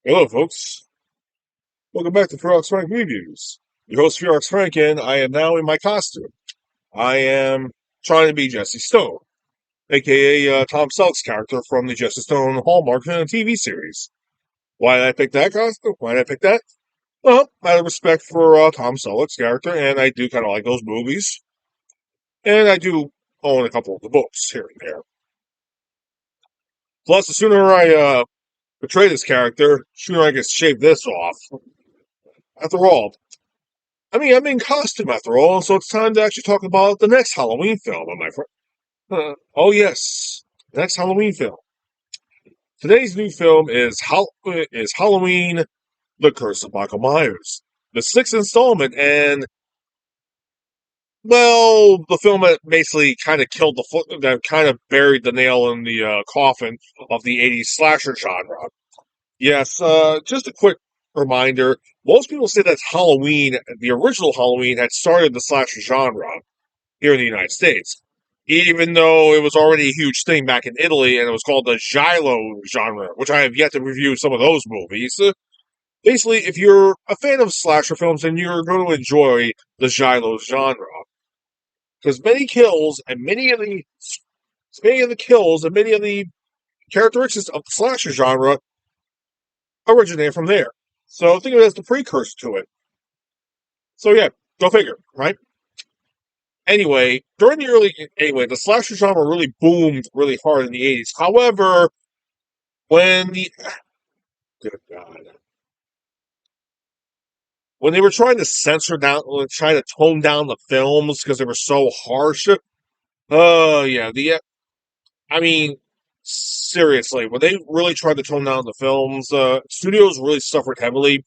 Hello, folks. Welcome back to Ferox Frank Reviews. Your host, Ferox Frank, and I am now in my costume. I am trying to be Jesse Stone, aka Tom Selleck's character from the Jesse Stone Hallmark TV series. Why did I pick that costume? Why did I pick that? Well, out of respect for Tom Selleck's character, and I do kind of like those movies, and I do own a couple of the books here and there. Plus, the sooner I portray this character, the sooner I get shaved this off. After all, I'm in costume after all, so it's time to actually talk about the next Halloween film, my friend. Oh yes, next Halloween film. Today's new film is Halloween: The Curse of Michael Myers, the sixth installment, and well, the film that basically kind of killed that kind of buried the nail in the coffin of the '80s slasher genre. Yes, just a quick reminder. Most people say that Halloween, the original Halloween, had started the slasher genre here in the United States, even though it was already a huge thing back in Italy, and it was called the Giallo genre, which I have yet to review some of those movies. Basically, if you're a fan of slasher films, then you're going to enjoy the Giallo genre, because many of the kills and many of the characteristics of the slasher genre originate from there. So think of it as the precursor to it. So yeah, go figure, right? The slasher genre really boomed really hard in the 80s. However, when the good God, when they were trying to trying to tone down the films because they were so harsh. Oh yeah, I mean, seriously, when they really tried to tone down the films, studios really suffered heavily.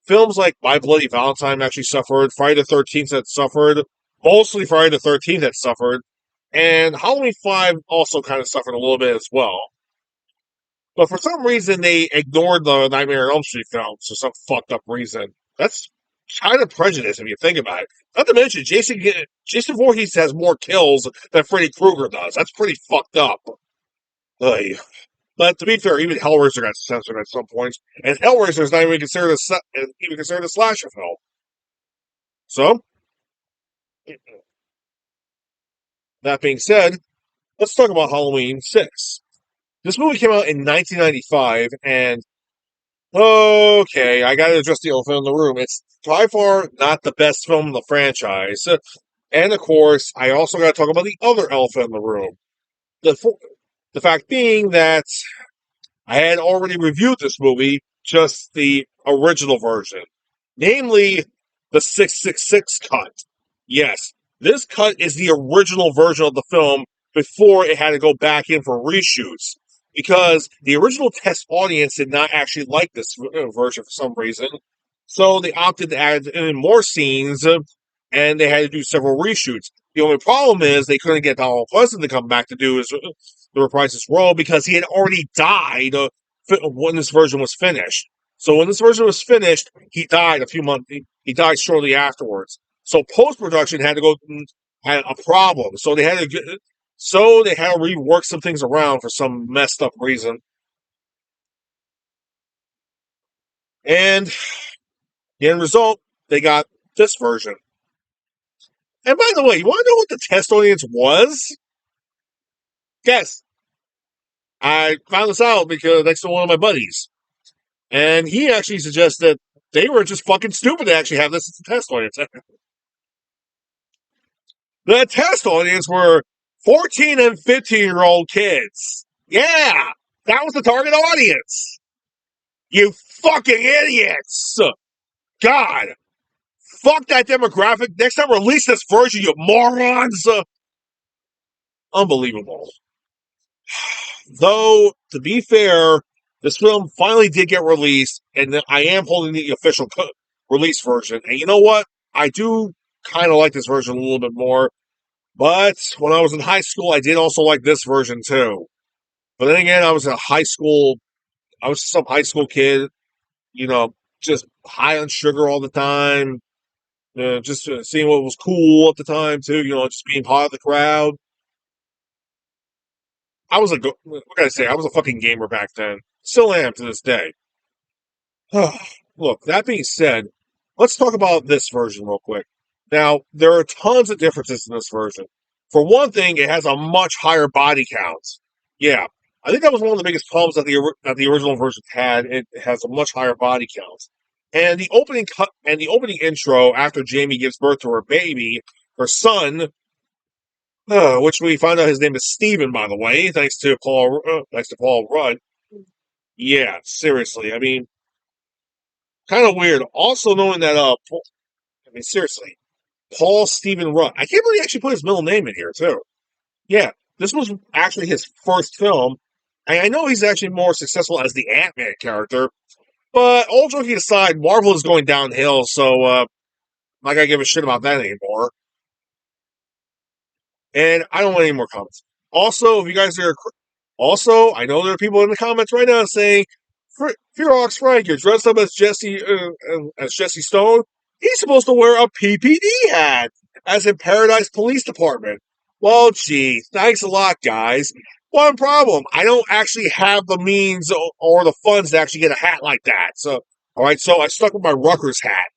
Films like My Bloody Valentine actually suffered. Friday the 13th had suffered. Mostly Friday the 13th had suffered. And Halloween 5 also kind of suffered a little bit as well. But for some reason, they ignored the Nightmare on Elm Street films for some fucked up reason. That's kind of prejudice if you think about it. Not to mention, Jason Voorhees has more kills than Freddy Krueger does. That's pretty fucked up. Ugh. But to be fair, even Hellraiser got censored at some points, and Hellraiser is not even considered a slasher film. So, that being said, let's talk about Halloween 6. This movie came out in 1995, and okay, I gotta address the elephant in the room. It's by far not the best film in the franchise. And of course, I also gotta talk about the other elephant in the room. The, the fact being that I had already reviewed this movie, just the original version. Namely, the 666 cut. Yes, this cut is the original version of the film before it had to go back in for reshoots. Because the original test audience did not actually like this version for some reason. So they opted to add in more scenes, and they had to do several reshoots. The only problem is they couldn't get Donald Pleasant to come back to do the reprise his role because he had already died when this version was finished. So when this version was finished, he died a few months. He died shortly afterwards. So post production had a problem. So they had to rework some things around for some messed up reason. And the end result, they got this version. And by the way, you want to know what the test audience was? Guess. I found this out because next to one of my buddies. And he actually suggested they were just fucking stupid to actually have this as a test audience. The test audience were 14 and 15-year-old kids. Yeah, that was the target audience. You fucking idiots. God, fuck that demographic. Next time, release this version, you morons. Unbelievable. Though, to be fair, this film finally did get released, and I am holding the official release version. And you know what? I do kind of like this version a little bit more. But when I was in high school, I did also like this version too. But then again, I was some high school kid, you know, just high on sugar all the time, just seeing what was cool at the time too, just being part of the crowd. What can I say? I was a fucking gamer back then. Still am to this day. Look, that being said, let's talk about this version real quick. Now, there are tons of differences in this version. For one thing, it has a much higher body count. Yeah, I think that was one of the biggest problems that the original version had. It has a much higher body count, and the opening intro after Jamie gives birth to her baby, her son, which we find out his name is Stephen, by the way, thanks to Paul Rudd. Yeah, seriously, I mean, kind of weird. Also knowing that, I mean, seriously, Paul Stephen Rudd. I can't believe he actually put his middle name in here too. Yeah, this was actually his first film, and I know he's actually more successful as the Ant-Man character. But all joking aside, Marvel is going downhill, so I'm not gonna give a shit about that anymore. And I don't want any more comments. Also, if you guys are also, I know there are people in the comments right now saying, "Fearox Frank, you're dressed up as Jesse Stone. He's supposed to wear a PPD hat, as in Paradise Police Department." Well, gee, thanks a lot, guys. One problem: I don't actually have the means or the funds to actually get a hat like that. So, all right, so I stuck with my Rutgers hat.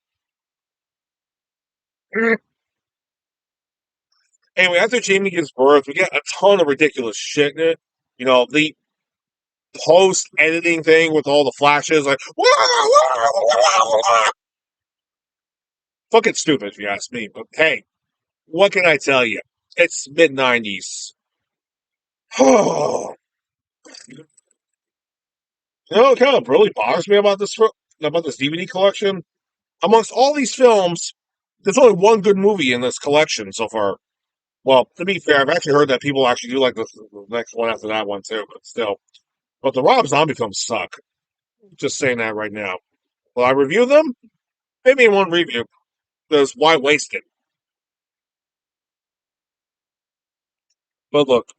Anyway, after Jamie gives birth, we get a ton of ridiculous shit in it. You know, the post editing thing with all the flashes, like fucking stupid if you ask me. But hey, what can I tell you? It's mid 90s. You know what kind of really bothers me about this DVD collection? Amongst all these films, there's only one good movie in this collection so far. Well, to be fair, I've actually heard that people actually do like the next one after that one too, but still. But the Rob Zombie films suck. Just saying that right now. Will I review them? Maybe in one review. Because why waste it? But look,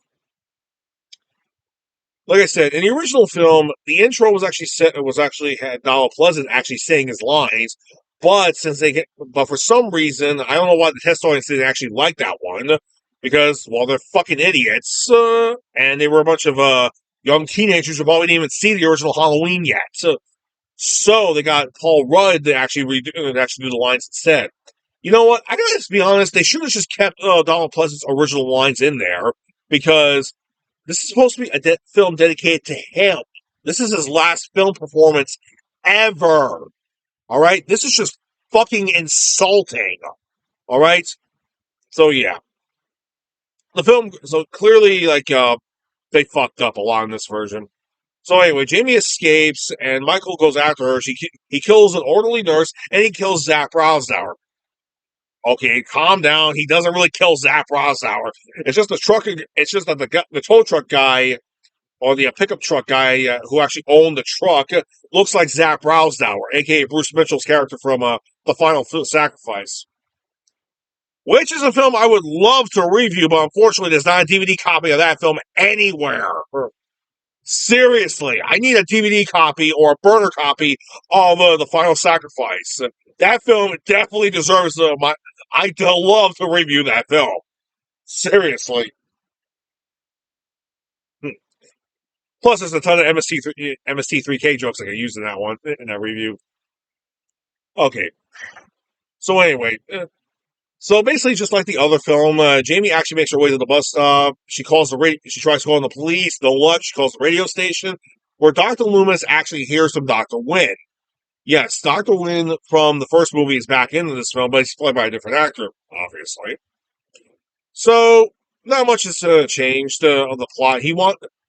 like I said, in the original film, the intro was actually set. It was actually had Donald Pleasant actually saying his lines, but for some reason, I don't know why the test audience didn't actually like that one because well, they're fucking idiots, and they were a bunch of young teenagers who probably didn't even see the original Halloween yet. So they got Paul Rudd to actually do the lines instead. You know what? I gotta just be honest. They should have just kept Donald Pleasant's original lines in there because this is supposed to be a film dedicated to him. This is his last film performance ever. All right? This is just fucking insulting. All right? So, yeah. The film, so clearly, they fucked up a lot in this version. So, anyway, Jamie escapes and Michael goes after her. He kills an orderly nurse and he kills Zach Browsdower. Okay, calm down. He doesn't really kill Zach Browsdower. It's just the truck. It's just that the tow truck guy or the pickup truck guy who actually owned the truck looks like Zach Browsdower, aka Bruce Mitchell's character from The Final Sacrifice, which is a film I would love to review, but unfortunately, there's not a DVD copy of that film anywhere. Seriously, I need a DVD copy or a burner copy of The Final Sacrifice. That film definitely deserves my. I'd love to review that film. Seriously. Plus, there's a ton of MST3K jokes I can use in that review. Okay, so anyway, so basically, just like the other film, Jamie actually makes her way to the bus stop. She tries to call the police. No luck. She calls the radio station, where Dr. Loomis actually hears from Dr. Wynn. Yes, Dr. Wynn from the first movie is back into this film, but he's played by a different actor, obviously. So not much has changed on the plot.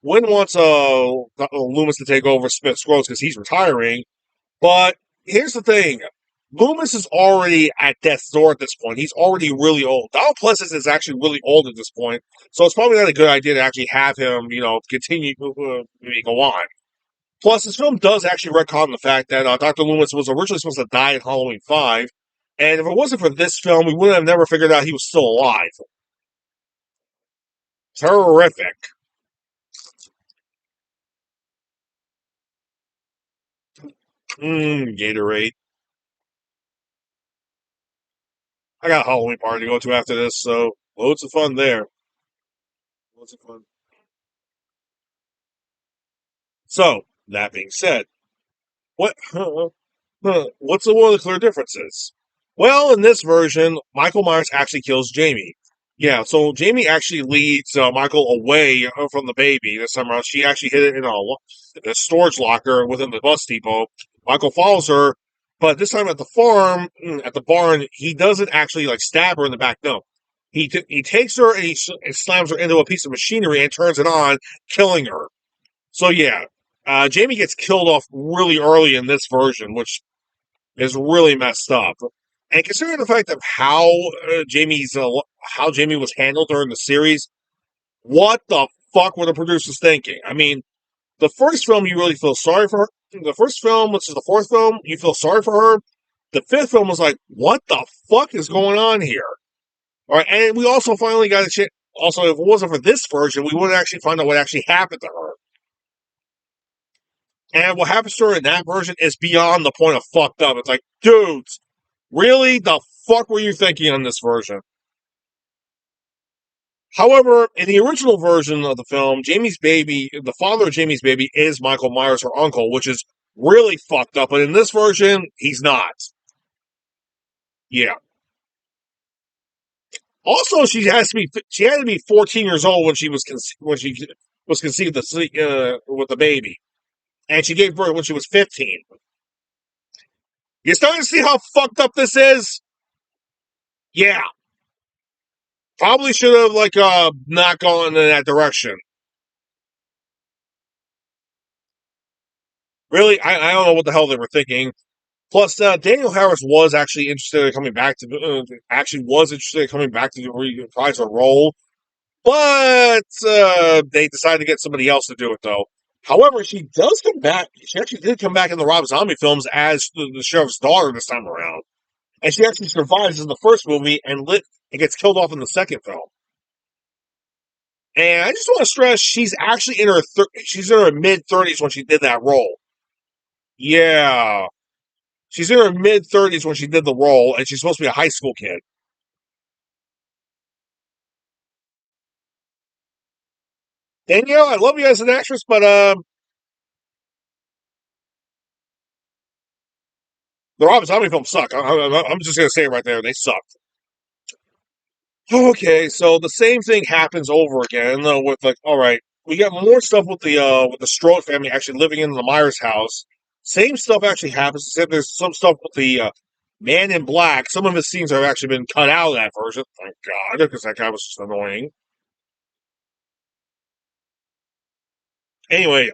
Wynn wants Loomis to take over Smith's Groves because he's retiring. But here's the thing. Loomis is already at death's door at this point. He's already really old. Donald Pleasance is actually really old at this point, so it's probably not a good idea to actually have him, continue go on. Plus, this film does actually retcon the fact that Dr. Loomis was originally supposed to die in Halloween 5, and if it wasn't for this film, we would have never figured out he was still alive. Terrific. Gatorade. I got a Halloween party to go to after this, so loads of fun there. Loads of fun. So, that being said, What? What's one of the clear differences? Well, in this version, Michael Myers actually kills Jamie. Yeah, so Jamie actually leads Michael away from the baby this time around. She actually hid it in a storage locker within the bus depot. Michael follows her, but this time at the farm, at the barn, he doesn't actually like stab her in the back. No, he takes her and and slams her into a piece of machinery and turns it on, killing her. So yeah, Jamie gets killed off really early in this version, which is really messed up. And considering the fact of how Jamie was handled during the series, what the fuck were the producers thinking? I mean, the first film you really feel sorry for her. The first film, which is the fourth film, you feel sorry for her. The fifth film was like, what the fuck is going on here? All right, and we also finally got a chance. Also, if it wasn't for this version, we wouldn't actually find out what actually happened to her. And what happens to her in that version is beyond the point of fucked up. It's like, dudes, really? The fuck were you thinking on this version? However, in the original version of the film, Jamie's baby, the father of Jamie's baby, is Michael Myers, her uncle, which is really fucked up. But in this version, he's not. Yeah. Also, she had to be 14 years old when when she was conceived with the baby, and she gave birth when she was 15. You starting to see how fucked up this is? Yeah. Probably should have not gone in that direction. Really, I don't know what the hell they were thinking. Plus, Daniel Harris was actually interested in coming back to reprise a role, but they decided to get somebody else to do it though. However, she does come back. She actually did come back in the Rob Zombie films as the sheriff's daughter this time around, and she actually survives in the first movie and gets killed off in the second film. And I just want to stress, she's in her mid-30s when she did that role. Yeah, she's in her mid-30s when she did the role, and she's supposed to be a high school kid. Danielle, I love you as an actress, but the Rob Zombie films suck. I'm just gonna say it right there. They suck. Okay, so the same thing happens over again with all right, we got more stuff with the Strode family actually living in the Myers house. Same stuff actually happens, except there's some stuff with the Man in Black. Some of his scenes have actually been cut out of that version. Thank God, because that guy was just annoying. Anyway,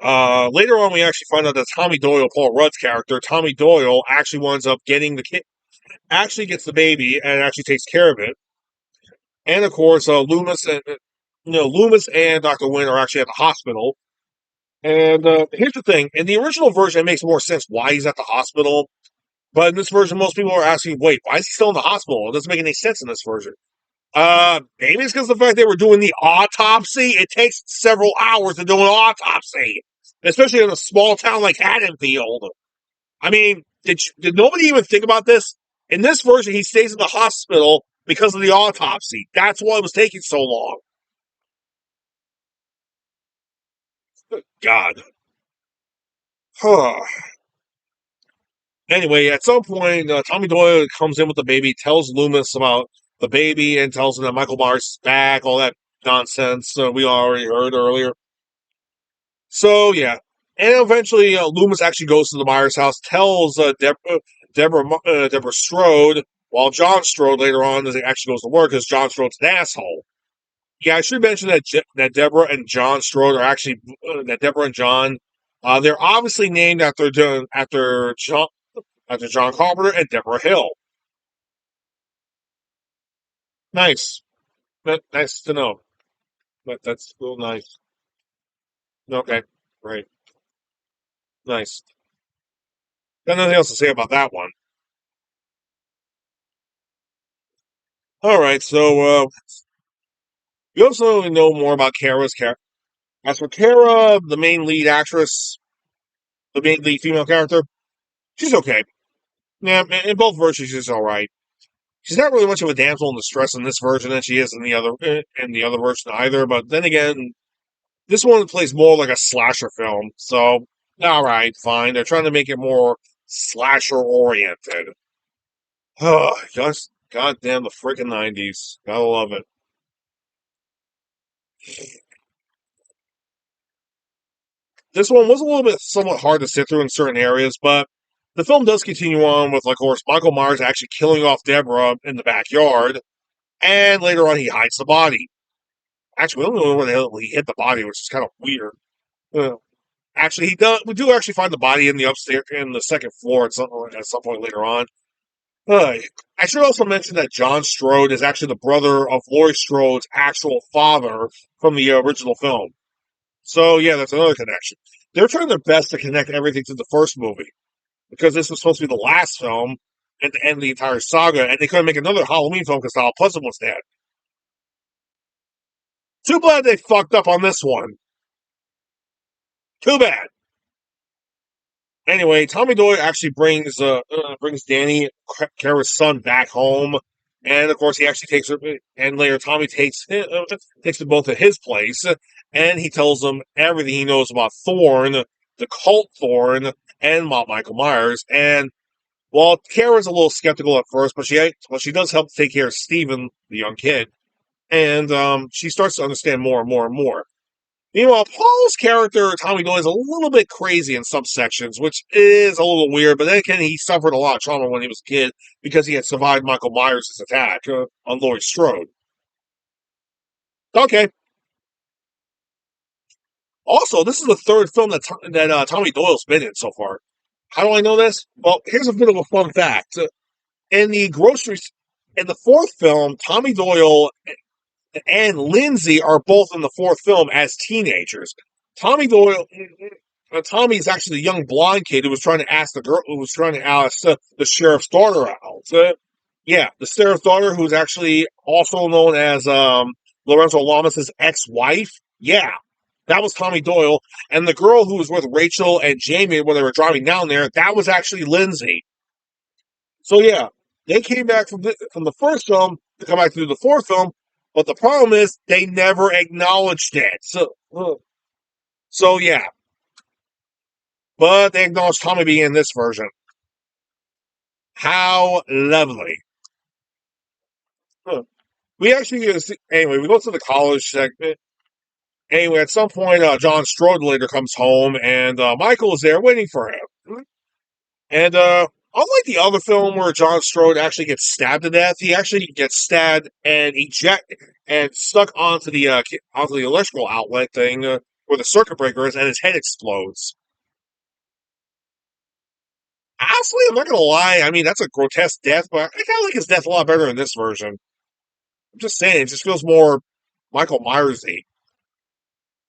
later on we actually find out that Tommy Doyle, Paul Rudd's character, Tommy Doyle, actually winds up getting the kid, actually gets the baby and actually takes care of it. And of course, Loomis and Dr. Wynn are actually at the hospital. And here's the thing: in the original version, it makes more sense why he's at the hospital. But in this version, most people are asking, "Wait, why is he still in the hospital?" It doesn't make any sense in this version. Maybe it's because of the fact they were doing the autopsy. It takes several hours to do an autopsy, especially in a small town like Haddonfield. I mean, did nobody even think about this? In this version, he stays in the hospital because of the autopsy. That's why it was taking so long. God. Anyway, at some point, Tommy Doyle comes in with the baby, tells Loomis about the baby, and tells him that Michael Myers is back, all that nonsense we already heard earlier. So, yeah. And eventually, Loomis actually goes to the Myers house, tells Deborah Strode, while John Strode later on actually goes to work because John Strode's an asshole. Yeah, I should mention that Deborah and John Strode are actually that Deborah and John, they're obviously named after John Carpenter and Deborah Hill. Nice, nice to know. That's real nice. Okay, right, nice. Got nothing else to say about that one. All right, so we also know more about Kara's character. As for Kara, the main lead actress, the main lead female character, she's okay. Yeah, in both versions, she's all right. She's not really much of a damsel in distress in this version than she is in the other version either. But then again, this one plays more like a slasher film, so All right, fine. They're trying to make it more slasher oriented. Oh, just goddamn the freaking 90s. Gotta love it. This one was a little bit somewhat hard to sit through in certain areas, but the film does continue on with, like, of course, Michael Myers actually killing off Deborah in the backyard, and later on he hides the body. Actually, we don't know where the hell he hit the body, which is kind of weird. Uh, actually, he does. We do actually find the body in the upstairs, in the second floor at some point later on. Uh, I should also mention that John Strode is actually the brother of Laurie Strode's actual father from the original film. So yeah, that's another connection. They're trying their best to connect everything to the first movie because this was supposed to be the last film and to end the entire saga, and they couldn't make another Halloween film because Donald Pleasant was dead. Too bad they fucked up on this one. Too bad. Anyway, Tommy Doyle actually brings Danny Kara's son back home, and of course he actually takes her. And later, Tommy takes them both to his place, and he tells them everything he knows about Thorn, the cult Thorn, and about Michael Myers. And while Kara's a little skeptical at first, but she does help take care of Steven, the young kid, and she starts to understand more and more and more. Meanwhile, Paul's character, Tommy Doyle, is a little bit crazy in some sections, which is a little weird, but then again, he suffered a lot of trauma when he was a kid because he had survived Michael Myers' attack on Laurie Strode. Okay. Also, this is the third film that Tommy Doyle's been in so far. How do I know this? Well, here's a bit of a fun fact. In the groceries, in the fourth film, Tommy Doyle and Lindsay are both in the fourth film as teenagers. Tommy Doyle, Tommy's actually the young blonde kid who was trying to ask the sheriff's daughter out. Yeah, the sheriff's daughter, who's actually also known as Lorenzo Lamas' ex-wife. Yeah, that was Tommy Doyle, and the girl who was with Rachel and Jamie when they were driving down there, that was actually Lindsay. So yeah, they came back from the first film to come back to do the fourth film, but the problem is they never acknowledged it. So yeah, but they acknowledged Tommy being in this version. How lovely. Huh. We actually anyway. We go to the college segment. Anyway, at some point, John Strode later comes home, and Michael is there waiting for him. And unlike the other film where John Strode actually gets stabbed to death, he actually gets stabbed and ejected and stuck onto the electrical outlet thing where the circuit breaker is, and his head explodes. Honestly, I'm not gonna lie. I mean, that's a grotesque death, but I kind of like his death a lot better in this version. I'm just saying, it just feels more Michael Myers-y.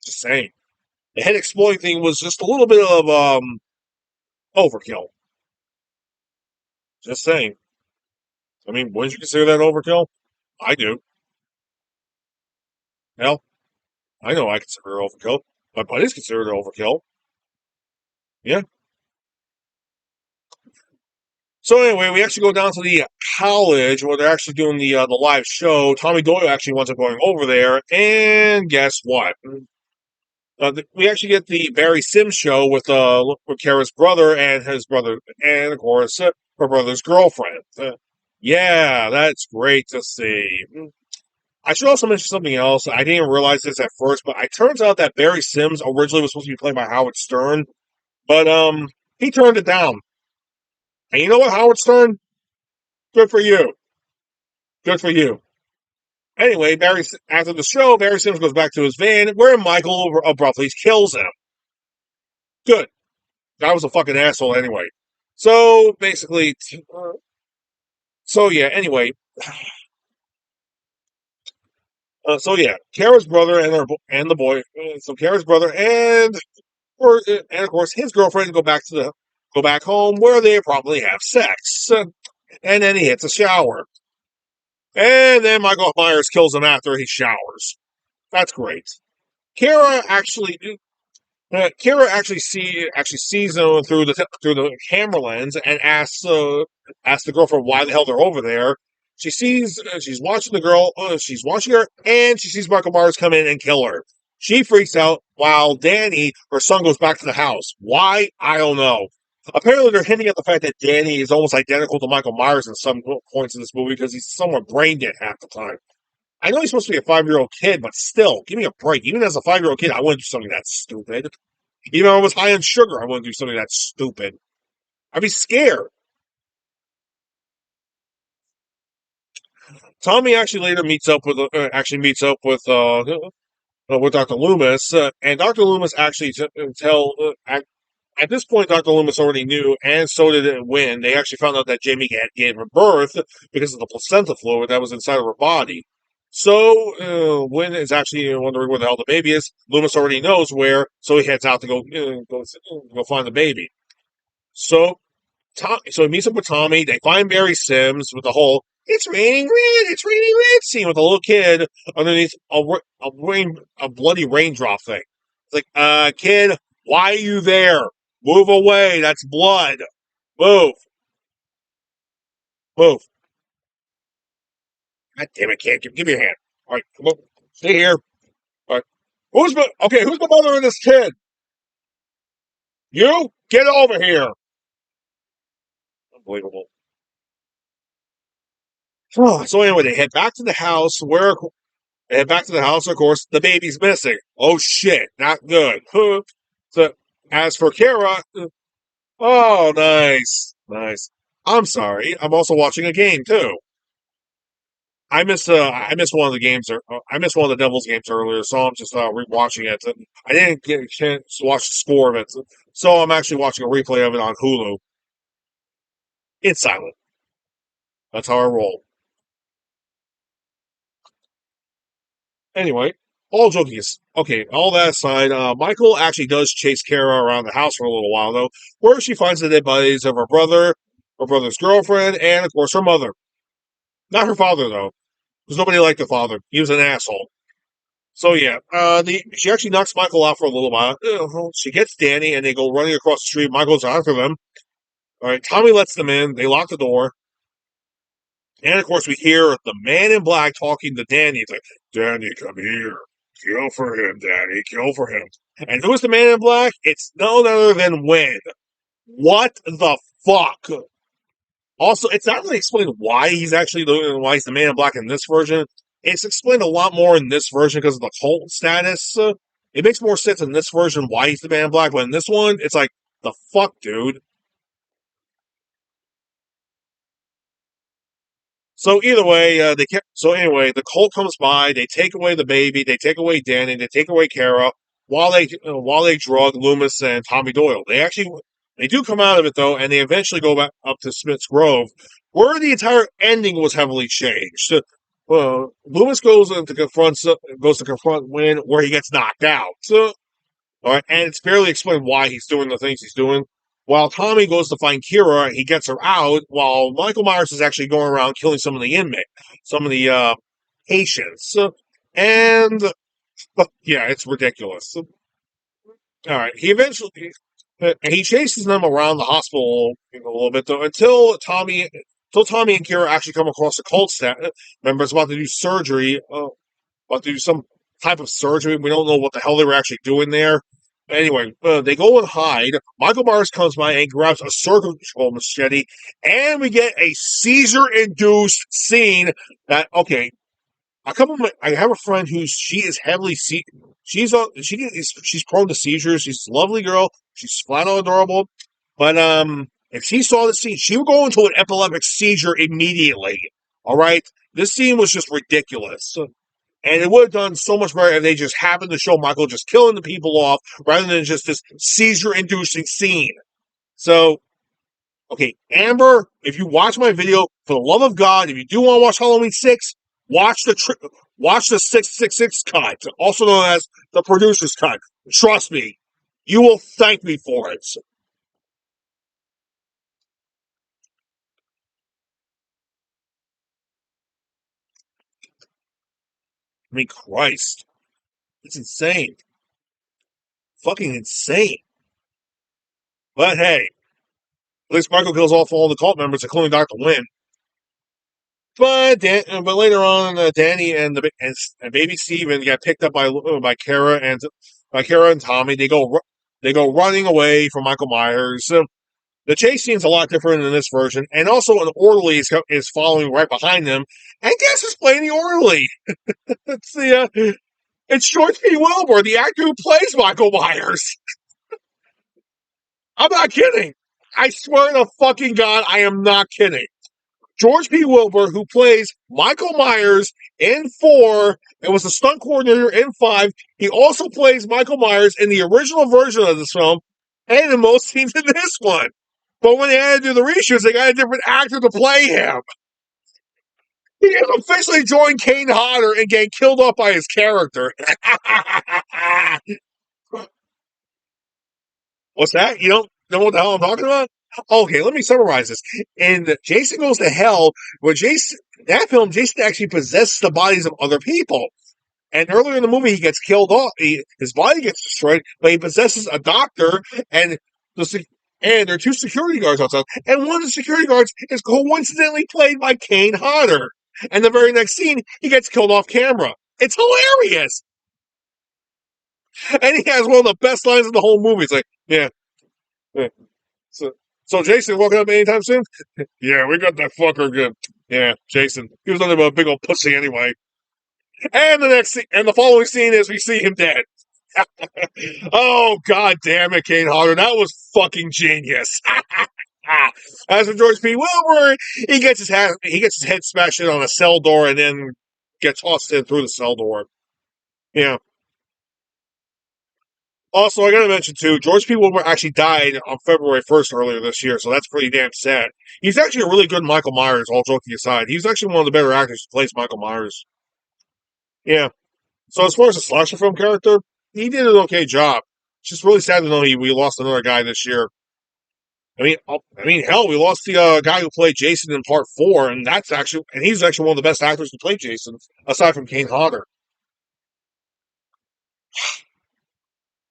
Just saying, the head exploding thing was just a little bit of overkill. Just saying. I mean, wouldn't you consider that overkill? I do. Hell, I know I consider it overkill. My buddies consider it overkill. Yeah. So anyway, we actually go down to the college where they're actually doing the live show. Tommy Doyle actually winds up going over there, and guess what? We actually get the Barry Sims show with Kara's brother and his brother, and of course her brother's girlfriend. Yeah, that's great to see. I should also mention something else. I didn't realize this at first, but it turns out that Barry Sims originally was supposed to be played by Howard Stern, but he turned it down. And you know what, Howard Stern? Good for you. Good for you. Anyway, after the show, Barry Sims goes back to his van, where Michael abruptly kills him. Good. I was a fucking asshole anyway. So basically, so yeah. Anyway, so yeah, Kara's brother and the boy. So Kara's brother and of course his girlfriend go back home where they probably have sex, and then he hits a shower, and then Michael Myers kills him after he showers. That's great. Kara actually Kara actually sees them through the camera lens and asks the girlfriend why the hell they're over there. She's watching the girl. She's watching her, and she sees Michael Myers come in and kill her. She freaks out while Danny, her son, goes back to the house. Why? I don't know. Apparently, they're hinting at the fact that Danny is almost identical to Michael Myers in some points in this movie because he's somewhat brain dead half the time. I know he's supposed to be a 5-year-old kid, but still, give me a break. Even as a 5-year-old kid, I wouldn't do something that stupid. Even if I was high on sugar, I wouldn't do something that stupid. I'd be scared. Tommy actually later meets up with Dr. Loomis, and Dr. Loomis actually at this point, Dr. Loomis already knew, and so did Wynn. They actually found out that Jamie had gave her birth because of the placenta fluid that was inside of her body. So Wynn is actually wondering where the hell the baby is. Loomis already knows where, so he heads out to go find the baby. So so he meets up with Tommy. They find Barry Sims with the whole "It's raining red, it's raining red" scene with a little kid underneath a bloody raindrop thing. It's like, kid, why are you there? Move away. That's blood. Move. Move. God damn it, kid. Give me your hand. All right, come on. Stay here. All right. Who's the mother of this kid? You? Get over here. Unbelievable. So anyway, they head back to the house of course, the baby's missing. Oh shit, not good. So as for Kara, oh nice. Nice. I'm sorry. I'm also watching a game too. I missed one of the games I missed one of the Devils games earlier, so I'm just rewatching it. I didn't get a chance to watch the score of it. So I'm actually watching a replay of it on Hulu. It's silent. That's how I roll. Anyway, all joking is okay. All that aside, Michael actually does chase Kara around the house for a little while, though, where she finds the dead bodies of her brother's girlfriend, and of course her mother. Not her father, though, because nobody liked the father. He was an asshole. So yeah, she actually knocks Michael out for a little while. She gets Danny, and they go running across the street. Michael's after them. All right, Tommy lets them in. They lock the door. And of course, we hear the man in black talking to Danny. It's like, Danny, come here. Kill for him, Danny. Kill for him. And who's the man in black? It's none other than Wynn. What the fuck? Also, it's not really explained why why he's the man in black in this version. It's explained a lot more in this version because of the cult status. It makes more sense in this version why he's the man in black, but in this one, it's like, the fuck, dude? So either way, So anyway, the cult comes by. They take away the baby. They take away Danny. They take away Kara while they drug Loomis and Tommy Doyle. They do come out of it though, and they eventually go back up to Smith's Grove, where the entire ending was heavily changed. Loomis goes to confront Wynn, where he gets knocked out. All right, and it's barely explained why he's doing the things he's doing. While Tommy goes to find Kira, he gets her out, while Michael Myers is actually going around killing some of the inmates, some of the patients. And, yeah, it's ridiculous. All right, he chases them around the hospital a little bit, though, until Tommy and Kira actually come across a cult members about to do surgery, about to do some type of surgery. We don't know what the hell they were actually doing there. Anyway, they go and hide. Michael Myers comes by and grabs a surgical machete, and we get a seizure-induced scene. I have a friend she is heavily she's prone to seizures. She's a lovely girl. She's flat out adorable. But if she saw the scene, she would go into an epileptic seizure immediately. All right, this scene was just ridiculous. And it would have done so much better if they just happened to show Michael just killing the people off rather than just this seizure-inducing scene. So, okay, Amber, if you watch my video, for the love of God, if you do want to watch Halloween 6, watch the 666 cut, also known as the producer's cut. Trust me, you will thank me for it. I mean, Christ. It's insane. Fucking insane. But hey, at least Michael kills all the cult members, including Dr. Wynn. But later on, Danny and baby Steven get picked up by Kara and Tommy. They go running away from Michael Myers. The chase scene's a lot different in this version, and also an orderly is following right behind them. And guess who's playing the orderly? It's it's George P. Wilbur, the actor who plays Michael Myers. I'm not kidding. I swear to fucking God, I am not kidding. George P. Wilbur, who plays Michael Myers in 4, and was the stunt coordinator in 5. He also plays Michael Myers in the original version of this film, and in most scenes in this one. But when they had to do the reshoots, they got a different actor to play him. He has officially joined Kane Hodder and getting killed off by his character. What's that? You don't know what the hell I'm talking about? Okay, let me summarize this. In Jason Goes to Hell, that film, Jason actually possesses the bodies of other people. And earlier in the movie, he gets killed off. His body gets destroyed, but he possesses a doctor and there are 2 security guards outside. And one of the security guards is coincidentally played by Kane Hodder. And the very next scene, he gets killed off camera. It's hilarious. And he has one of the best lines in the whole movie. It's like, yeah. So Jason woken up anytime soon? Yeah, we got that fucker good. Yeah, Jason. He was nothing but a big old pussy anyway. And the following scene is we see him dead. Oh, god damn it, Kane Hodder. That was fucking genius. As for George P. Wilbur, he gets his head smashed in on a cell door and then gets tossed in through the cell door. Yeah. Also, I gotta mention too, George P. Wilbur actually died on February 1st earlier this year, so that's pretty damn sad. He's actually a really good Michael Myers, all joking aside. He's actually one of the better actors who plays Michael Myers. Yeah. So as far as the slasher film character, he did an okay job. It's just really sad to know we lost another guy this year. Hell, we lost the guy who played Jason in Part 4, and he's actually one of the best actors to play Jason, aside from Kane Hodder.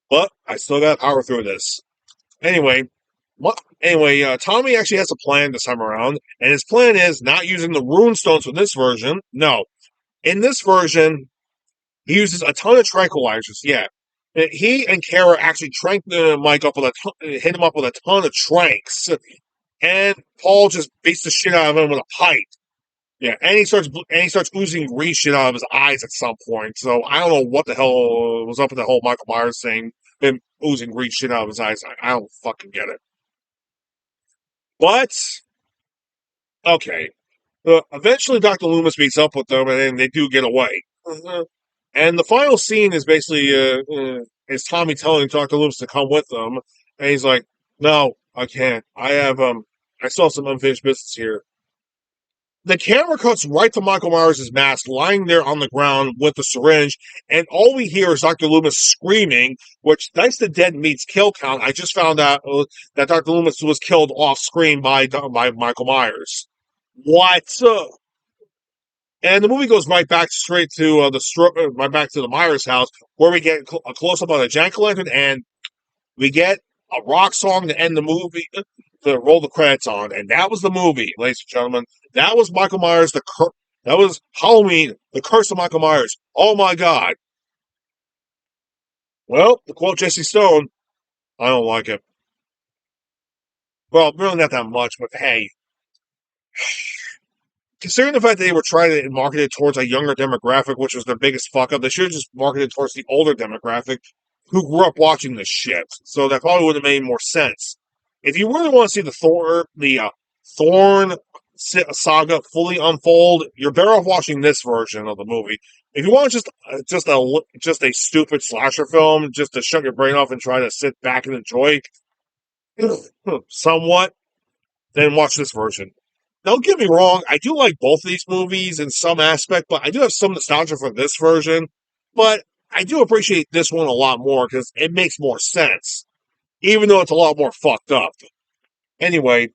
But I still got to power through this. Anyway, Tommy actually has a plan this time around, and his plan is not using the rune stones from this version. No. In this version, he uses a ton of tranquilizers, yeah. He and Kara actually hit him up with a ton of tranks. And Paul just beats the shit out of him with a pipe. Yeah, and he starts oozing green shit out of his eyes at some point. So I don't know what the hell was up with the whole Michael Myers thing, him oozing green shit out of his eyes. I don't fucking get it. But okay, eventually Dr. Loomis meets up with them, and then they do get away. And the final scene is basically is Tommy telling Dr. Loomis to come with them, and he's like, "No, I can't. I still have some unfinished business here." The camera cuts right to Michael Myers' mask lying there on the ground with the syringe, and all we hear is Dr. Loomis screaming, which, thanks to Dead Meat's kill count, I just found out that Dr. Loomis was killed off screen by Michael Myers. What? And the movie goes right back straight to right back to the Myers house, where we get a close up on a jack-o'-lantern, and we get a rock song to end the movie, to roll the credits on, and that was the movie, ladies and gentlemen. That was Michael Myers. That was Halloween, the curse of Michael Myers. Oh my God! Well, to quote Jesse Stone, I don't like it. Well, really not that much, but hey, considering the fact that they were trying to market it towards a younger demographic, which was their biggest fuck up, they should have just marketed towards the older demographic who grew up watching this shit. So that probably would have made more sense. If you really want to see the Thorn saga fully unfold, you're better off watching this version of the movie. If you want just a stupid slasher film, just to shut your brain off and try to sit back and enjoy somewhat, then watch this version. Don't get me wrong, I do like both of these movies in some aspect, but I do have some nostalgia for this version. But I do appreciate this one a lot more because it makes more sense, even though it's a lot more fucked up. Anyway,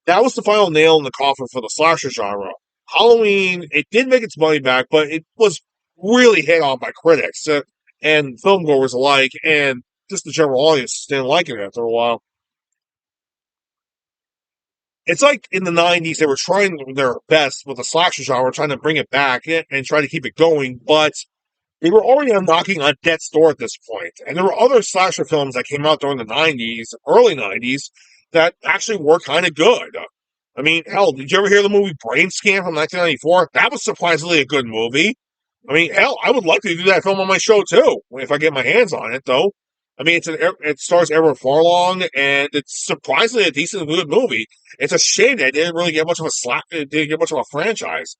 that was the final nail in the coffin for the slasher genre. Halloween, it did make its money back, but it was really hit on by critics and filmgoers alike, and just the general audience didn't like it after a while. It's like in the 90s, they were trying their best with the slasher genre, trying to bring it back and try to keep it going, but they were already knocking on death's door at this point. And there were other slasher films that came out during the 90s, early 90s, that actually were kind of good. I mean, hell, did you ever hear the movie Brain Scan from 1994? That was surprisingly a good movie. I mean, hell, I would like to do that film on my show too, if I get my hands on it, though. I mean, it stars Edward Furlong, and it's surprisingly a decent, good movie. It's a shame that it didn't really get much of a it didn't get much of a franchise.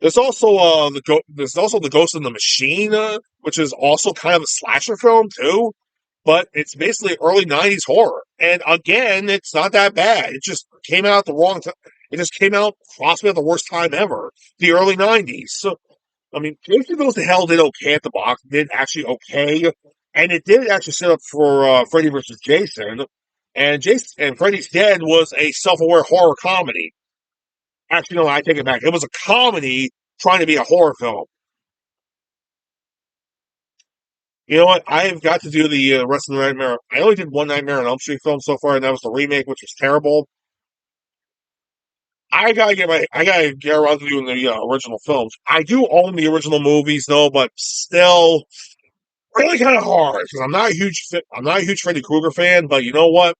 There's also the Ghost in the Machine, which is also kind of a slasher film too, but it's basically early '90s horror. And again, it's not that bad. It just came out at the wrong time. It just came out possibly at the worst time ever, the early '90s. So I mean, Jason Goes to Hell did okay at the box, did actually okay, and it did actually set up for Freddy versus Jason. And Freddy's Dead was a self-aware horror comedy. Actually, no, I take it back. It was a comedy trying to be a horror film. You know what? I have got to do the rest of the Nightmare. I only did one Nightmare on Elm Street film so far, and that was the remake, which was terrible. I gotta get around to doing the original films. I do own the original movies though, but still, really kind of hard because I'm not a huge Freddy Krueger fan. But you know what?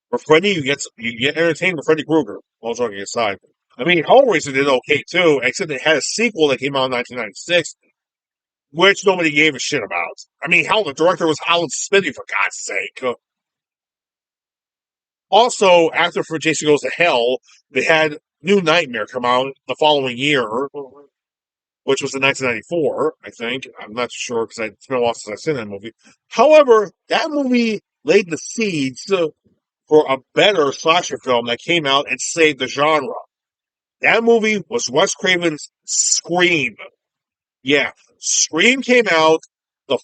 For Freddy, you get entertained with Freddy Krueger. All joking aside, I mean Hellraiser did okay too, except it had a sequel that came out in 1996, which nobody gave a shit about. I mean, hell, the director was Alan Smitty for God's sake. Also, after For Jason Goes to Hell, they had New Nightmare come out the following year, which was in 1994, I think. I'm not sure because it's been a while since I've seen that movie. However, that movie laid the seeds for a better slasher film that came out and saved the genre. That movie was Wes Craven's Scream. Yeah, Scream came out the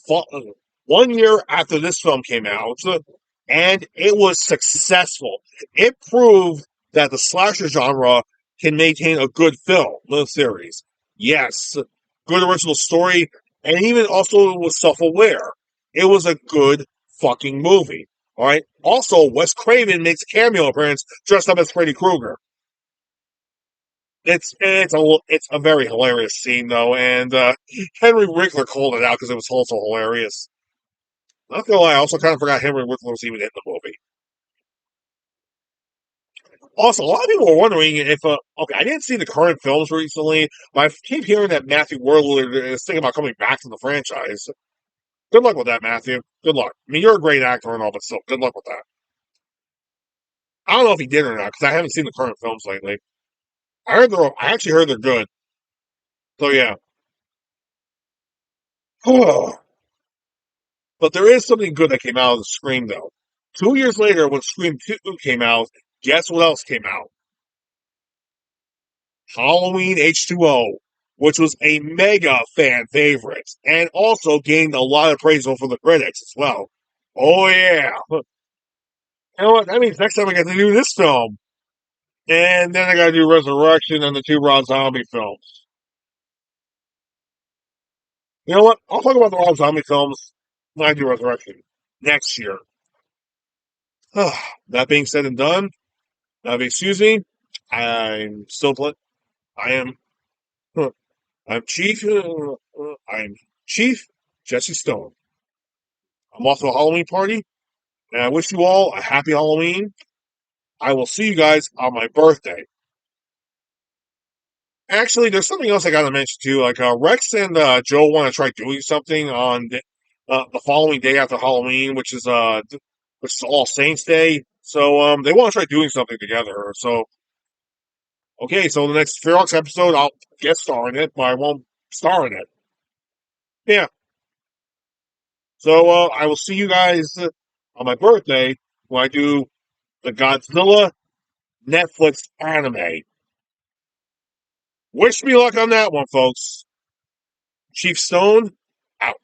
1 year after this film came out, and it was successful. It proved that the slasher genre can maintain a good film, no series. Yes, good original story, and even also was self-aware. It was a good fucking movie. All right. Also, Wes Craven makes a cameo appearance dressed up as Freddy Krueger. It's a very hilarious scene though, and Henry Winkler called it out because it was also hilarious. Not gonna lie, I also kind of forgot Henry Winkler was even in the movie. Also, a lot of people were wondering if okay, I didn't see the current films recently, but I keep hearing that Matthew Werler is thinking about coming back to the franchise. Good luck with that, Matthew. Good luck. I mean, you're a great actor and all, but still, good luck with that. I don't know if he did or not because I haven't seen the current films lately. I actually heard they're good. So yeah. But there is something good that came out of the Scream, though. 2 years later, when Scream 2 came out, guess what else came out? Halloween H2O, which was a mega fan favorite, and also gained a lot of praise for the critics as well. Oh, yeah. You know what? That means next time I get to do this film. And then I gotta do Resurrection and the two Rob Zombie films. You know what? I'll talk about the Rob Zombie films when I do Resurrection next year. That being said and done, excuse me, I'm still playing. I am. I'm Chief. I'm Chief Jesse Stone. I'm off to a Halloween party, and I wish you all a happy Halloween. I will see you guys on my birthday. Actually, there's something else I got to mention too. Like Rex and Joe want to try doing something on the following day after Halloween, which is All Saints Day. So they want to try doing something together. So okay, so the next Ferox episode, I'll guest star in it, but I won't star in it. Yeah. So I will see you guys on my birthday when I do the Godzilla Netflix anime. Wish me luck on that one, folks. Chief Stone, out.